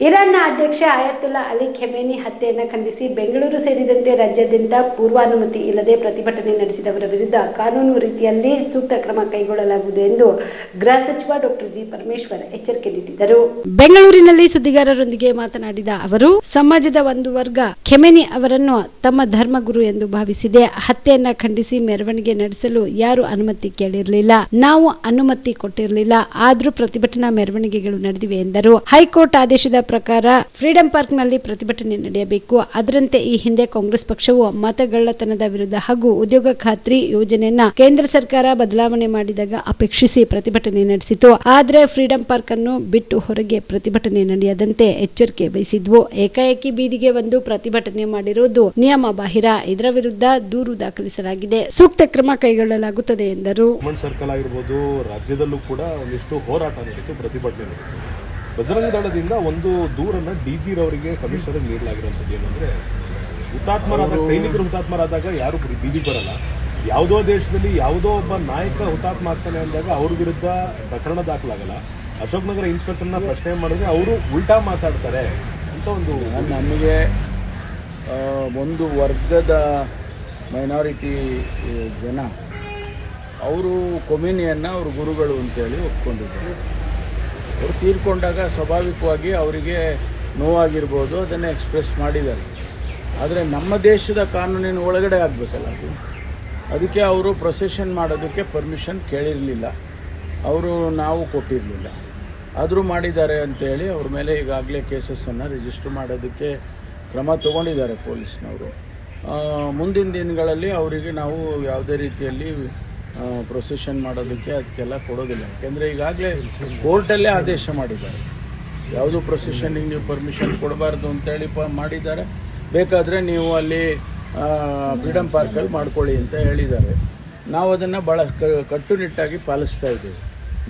ಇರಾನ್ನ ಅಧ್ಯಕ್ಷ ಆಯತುಲ್ಲಾ Ali Khamenei ಹತ್ಯೆಯನ್ನು ಖಂಡಿಸಿ ಬೆಂಗಳೂರು ಸೇರಿದಂತೆ ರಾಜ್ಯಾದ್ಯಂತ ಪೂರ್ವಾನುಮತಿ ಇಲ್ಲದೆ ಪ್ರತಿಭಟನೆ ನಡೆಸಿದವರ ವಿರುದ್ಧ ಕಾನೂನು ರೀತಿಯಲ್ಲಿ ಸೂಕ್ತ ಕ್ರಮ ಕೈಗೊಳ್ಳಲಾಗುವುದು ಎಂದು ಗೃಹ ಸಚಿವ ಡಾಕ್ಟರ್ ಜಿ ಪರಮೇಶ್ವರ್ ಎಚ್ಚರಿಕೆ ನೀಡಿದರು. ಬೆಂಗಳೂರಿನಲ್ಲಿ ಸುದ್ದಿಗಾರರೊಂದಿಗೆ ಮಾತನಾಡಿದ ಅವರು, ಸಮಾಜದ ಒಂದು ವರ್ಗ ಖಮೇನಿ ಅವರನ್ನು ತಮ್ಮ ಧರ್ಮಗುರು ಎಂದು ಭಾವಿಸಿದೆ. ಹತ್ಯೆಯನ್ನ ಖಂಡಿಸಿ ಮೆರವಣಿಗೆ ನಡೆಸಲು ಯಾರು ಅನುಮತಿ ಕೇಳಿರಲಿಲ್ಲ, ನಾವು ಅನುಮತಿ ಕೊಟ್ಟಿರಲಿಲ್ಲ. ಆದ್ರೂ ಪ್ರತಿಭಟನಾ ಮೆರವಣಿಗೆಗಳು ನಡೆದಿವೆ ಎಂದರು. ಹೈಕೋರ್ಟ್ ಆದೇಶದ ಪ್ರಕಾರ ಫ್ರೀಡಂ ಪಾರ್ಕ್ ನಲ್ಲಿ ಪ್ರತಿಭಟನೆ ನಡೆಯಬೇಕು. ಅದರಂತೆ ಈ ಹಿಂದೆ ಕಾಂಗ್ರೆಸ್ ಪಕ್ಷವು ಮತಗಳ್ಳತನದ ವಿರುದ್ಧ ಹಾಗೂ ಉದ್ಯೋಗ ಖಾತ್ರಿ ಯೋಜನೆಯನ್ನ ಕೇಂದ್ರ ಸರ್ಕಾರ ಬದಲಾವಣೆ ಮಾಡಿದಾಗ ಅಪೇಕ್ಷಿಸಿ ಪ್ರತಿಭಟನೆ ನಡೆಸಿತು. ಆದರೆ ಫ್ರೀಡಂ ಪಾರ್ಕ್ ಅನ್ನು ಬಿಟ್ಟು ಹೊರಗೆ ಪ್ರತಿಭಟನೆ ನಡೆಯದಂತೆ ಎಚ್ಚರಿಕೆ ವಹಿಸಿದ್ವು. ಏಕಾಏಕಿ ಬೀದಿಗೆ ಒಂದು ಪ್ರತಿಭಟನೆ ಮಾಡಿರುವುದು ನಿಯಮ ಬಾಹಿರ. ಇದರ ವಿರುದ್ಧ ದೂರು ದಾಖಲಿಸಲಾಗಿದೆ. ಸೂಕ್ತ ಕ್ರಮ ಕೈಗೊಳ್ಳಲಾಗುತ್ತದೆ ಎಂದರು. ಸರ್ಕಲ್ ಆಗಿರ್ಬೋದು, ರಾಜ್ಯದಲ್ಲೂ ಕೂಡ ಒಂದಿಷ್ಟು ಹೋರಾಟ ನಡೀತು, ಪ್ರತಿಭಟನೆ ನಡೀತು. ಬಜರಂಗ ದಳದಿಂದ ಒಂದು ದೂರನ್ನು ಡಿಜಿ ರವರಿಗೆ ಕಮಿಷನರ್ ನೀಡಲಾಗಿರುವಂಥದ್ದು ಏನಂದ್ರೆ, ಹುತಾತ್ಮರಾದಾಗ ಸೈನಿಕರು ಹುತಾತ್ಮರಾದಾಗ ಯಾರು ಬೀದಿಗೆ ಬರಲ್ಲ. ಯಾವುದೋ ದೇಶದಲ್ಲಿ ಯಾವುದೋ ಒಬ್ಬ ನಾಯಕ ಹುತಾತ್ಮ ಆಗ್ತಾನೆ ಅಂದಾಗ ಅವ್ರ ವಿರುದ್ಧ ಪ್ರಕರಣ ದಾಖಲಾಗಲ್ಲ. ಅಶೋಕ್ ನಗರ ಇನ್ಸ್ಪೆಕ್ಟರ್ನ ಪ್ರಶ್ನೆ ಮಾಡಿದ್ರೆ ಅವರು ಉಲ್ಟಾ ಮಾತಾಡ್ತಾರೆ ಅಂತ ಒಂದು ನಮಗೆ ಒಂದು ವರ್ಗದ ಮೈನಾರಿಟಿ ಜನ ಅವರು ಖಮೇನಿಯನ್ನು ಅವರು ಗುರುಗಳು ಅಂತೇಳಿ ಒಪ್ಕೊಂಡಿದ್ದಾರೆ. ಅವರು ತೀರ್ಕೊಂಡಾಗ ಸ್ವಾಭಾವಿಕವಾಗಿ ಅವರಿಗೆ ನೋವಾಗಿರ್ಬೋದು, ಅದನ್ನು ಎಕ್ಸ್ಪ್ರೆಸ್ ಮಾಡಿದ್ದಾರೆ. ಆದರೆ ನಮ್ಮ ದೇಶದ ಕಾನೂನಿನ ಒಳಗಡೆ ಆಗಬೇಕಲ್ಲ ಅದು. ಅದಕ್ಕೆ ಅವರು ಪ್ರೊಸೆಷನ್ ಮಾಡೋದಕ್ಕೆ ಪರ್ಮಿಷನ್ ಕೇಳಿರಲಿಲ್ಲ, ಅವರು ನಾವು ಕೊಟ್ಟಿರಲಿಲ್ಲ. ಆದರೂ ಮಾಡಿದ್ದಾರೆ ಅಂತೇಳಿ ಅವ್ರ ಮೇಲೆ ಈಗಾಗಲೇ ಕೇಸಸ್ಸನ್ನು ರಿಜಿಸ್ಟರ್ ಮಾಡೋದಕ್ಕೆ ಕ್ರಮ ತಗೊಂಡಿದ್ದಾರೆ ಪೊಲೀಸ್ನವರು. ಮುಂದಿನ ದಿನಗಳಲ್ಲಿ ಅವರಿಗೆ ನಾವು ಯಾವುದೇ ರೀತಿಯಲ್ಲಿ ಪ್ರೊಸೆಷನ್ ಮಾಡೋದಕ್ಕೆ ಅದಕ್ಕೆಲ್ಲ ಕೊಡೋದಿಲ್ಲ. ಯಾಕೆಂದರೆ ಈಗಾಗಲೇ ಕೋರ್ಟಲ್ಲೇ ಆದೇಶ ಮಾಡಿದ್ದಾರೆ, ಯಾವುದು ಪ್ರೊಸೆಷನ್ನಿಗೆ ನೀವು ಪರ್ಮಿಷನ್ ಕೊಡಬಾರ್ದು ಅಂತೇಳಿ ಮಾಡಿದ್ದಾರೆ. ಬೇಕಾದರೆ ನೀವು ಅಲ್ಲಿ ಫ್ರೀಡಮ್ ಪಾರ್ಕಲ್ಲಿ ಮಾಡ್ಕೊಳ್ಳಿ ಅಂತ ಹೇಳಿದ್ದಾರೆ. ನಾವು ಅದನ್ನು ಭಾಳ ಕಟ್ಟುನಿಟ್ಟಾಗಿ ಪಾಲಿಸ್ತಾ ಇದ್ದೇವೆ.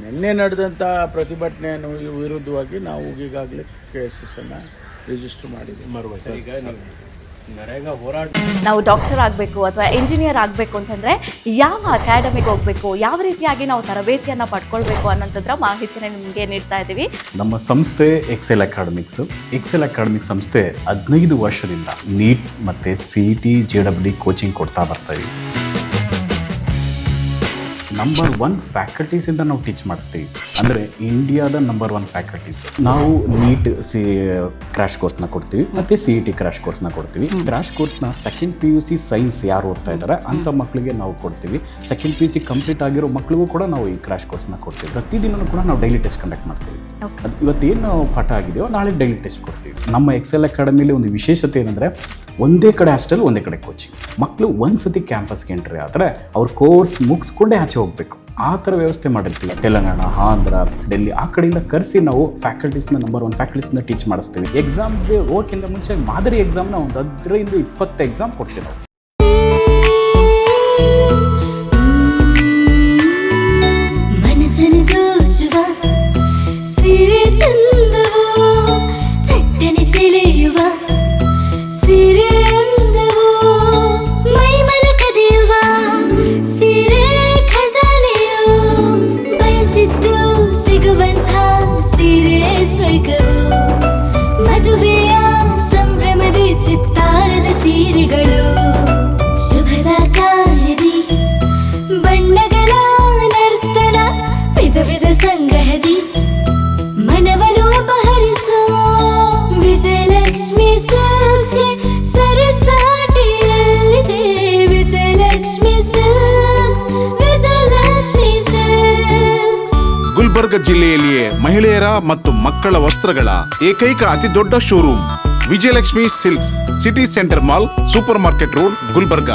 ನಿನ್ನೆ ನಡೆದಂಥ ಪ್ರತಿಭಟನೆಯನ್ನು ವಿರುದ್ಧವಾಗಿ ನಾವು ಈಗಾಗಲೇ ಕೇಸಸ್ಸನ್ನು ರಿಜಿಸ್ಟರ್ ಮಾಡಿದ್ದೀವಿ. ಈಗ ನರೇಗಾ ಹೋರಾಟ ನಾವು ಡಾಕ್ಟರ್ ಆಗಬೇಕು ಅಥವಾ ಇಂಜಿನಿಯರ್ ಆಗಬೇಕು ಅಂತಂದರೆ ಯಾವ ಅಕಾಡೆಮಿಗೆ ಹೋಗಬೇಕು, ಯಾವ ರೀತಿಯಾಗಿ ನಾವು ತರಬೇತಿಯನ್ನು ಪಡ್ಕೊಳ್ಬೇಕು ಅನ್ನೋಂಥದ್ರ ಮಾಹಿತಿನ ನಿಮಗೆ ನೀಡ್ತಾ ಇದ್ದೀವಿ. ನಮ್ಮ ಸಂಸ್ಥೆ ಎಕ್ಸೆಲ್ ಅಕಾಡೆಮಿಕ್ ಸಂಸ್ಥೆ 15 ವರ್ಷದಿಂದ ನೀಟ್ ಮತ್ತು CET JEE ಕೋಚಿಂಗ್ ಕೊಡ್ತಾ ಬರ್ತಾ ಇದ್ದೀವಿ. ನಂಬರ್ 1 ಫ್ಯಾಕಲ್ಟೀಸಿಂದ ನಾವು ಟೀಚ್ ಮಾಡಿಸ್ತೀವಿ. ಅಂದರೆ ಇಂಡಿಯಾದ ನಂಬರ್ 1 ಫ್ಯಾಕಲ್ಟೀಸ್. ನಾವು ನೀಟ್ ಕ್ರ್ಯಾಶ್ ಕೋರ್ಸ್ನ ಕೊಡ್ತೀವಿ ಮತ್ತು CET ಕ್ರ್ಯಾಶ್ ಕೋರ್ಸ್ನ ಕೊಡ್ತೀವಿ. ಕ್ರ್ಯಾಶ್ ಕೋರ್ಸ್ನ ಸೆಕೆಂಡ್ PUC ಸೈನ್ಸ್ ಯಾರು ಓದ್ತಾ ಇದ್ದಾರೆ ಅಂಥ ಮಕ್ಕಳಿಗೆ ನಾವು ಕೊಡ್ತೀವಿ. ಸೆಕೆಂಡ್ PUC ಕಂಪ್ಲೀಟ್ ಆಗಿರೋ ಮಕ್ಕಳಿಗೂ ಕೂಡ ನಾವು ಈ ಕ್ರ್ಯಾಶ್ ಕೋರ್ಸ್ನ ಕೊಡ್ತೀವಿ. ಪ್ರತಿದಿನ ಕೂಡ ನಾವು ಡೈಲಿ ಟೆಸ್ಟ್ ಕಂಡಕ್ಟ್ ಮಾಡ್ತೀವಿ. ಅದು ಇವತ್ತೇನು ಪಾಠ ಆಗಿದೆಯೋ ನಾಳೆ ಡೈಲಿ ಟೆಸ್ಟ್ ಕೊಡ್ತೀವಿ. ನಮ್ಮ ಎಕ್ಸೆಲ್ ಅಕಾಡೆಮಿಲಿ ಒಂದು ವಿಶೇಷತೆ ಏನಂದರೆ, ಒಂದೇ ಕಡೆ ಹಾಸ್ಟೆಲ್, ಒಂದೇ ಕಡೆ ಕೋಚಿಂಗ್. ಮಕ್ಕಳು ಒಂದು ಸತಿ ಕ್ಯಾಂಪಸ್ಗೆ ಎಂಟ್ರಿ ಆದರೆ ಅವ್ರ ಕೋರ್ಸ್ ಮುಗಿಸ್ಕೊಂಡೇ ಆಚೆ ಹೋಗಬೇಕು. ಆ ಥರ ವ್ಯವಸ್ಥೆ ಮಾಡಿರ್ತೀವಿ. ತೆಲಂಗಾಣ, ಆಂಧ್ರ, ಡೆಲ್ಲಿ ಆ ಕಡೆಯಿಂದ ಕರೆಸಿ ನಾವು ಫ್ಯಾಕಲ್ಟೀಸ್ನ ನಂಬರ್ 1 ಫ್ಯಾಕಲ್ಟೀಸ್ನ ಟೀಚ್ ಮಾಡಿಸ್ತೀವಿ. ಎಕ್ಸಾಮ್ಗೆ ಹೋಗೋಕ್ಕಿಂತ ಮುಂಚೆ ಮಾದರಿ ಎಕ್ಸಾಮ್ನ ಒಂದು 10ರಿಂದ 20 ಎಕ್ಸಾಮ್ ಕೊಡ್ತೀವಿ ನಾವು. ಮದುವೆಯ ಸಂಭ್ರಮದ ಚಿತ್ತಾರದ ಸೀರೆಗಳು, ಶುಭದ ಕಾರ್ಯದಿ ಬಣ್ಣಗಳ ನರ್ತನ, ವಿಧ ವಿಧ ಸಂಗ್ರಹದಿ ಮನವನ್ನು ಅಪಹರಿಸೋ ವಿಜಯಲಕ್ಷ್ಮಿ ಸಿಲ್ಕ್ಸ್ ಸರಸಾಟಿಯಲ್ಲಿದೆ. Vijayalakshmi silks, Vijayalakshmi silks. ಗುಲ್ಬರ್ಗ ಜಿಲ್ಲೆಯಲ್ಲಿಯೇ ಮಹಿಳೆಯರ ಮತ್ತು ಮಕ್ಕಳ ವಸ್ತ್ರಗಳ ಏಕೈಕ ಅತಿ ದೊಡ್ಡ showroom Vijayalakshmi silks, city centre mall, supermarket road, Gulbarga.